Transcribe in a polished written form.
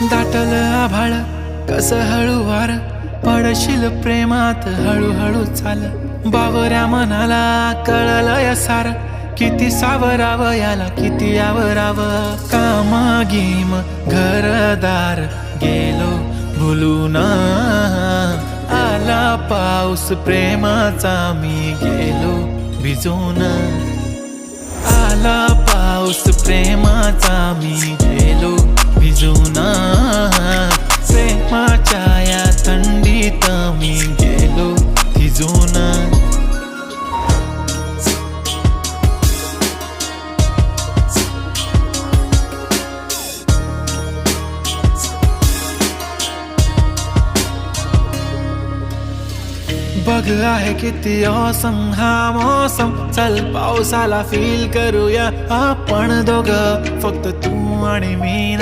दाटल आभाळ कस हळूवार पडशील प्रेमात हळूहळू चाल बावऱ्या मनाला कळलं सार किती सावरावं याला किती आवरावं काम गीम घरदार गेलो भुलून आला पाऊस प्रेमाचा मी गेलो भिजून आला पाऊस प्रेमाचा मी गेलो भिजून प्रेमाच्या या थंडीत मी गेलो भिजून बघ आहे किती औसम हा मौसम चल पावसाला फील करूया आपण दोघं फक्त तू आणि मी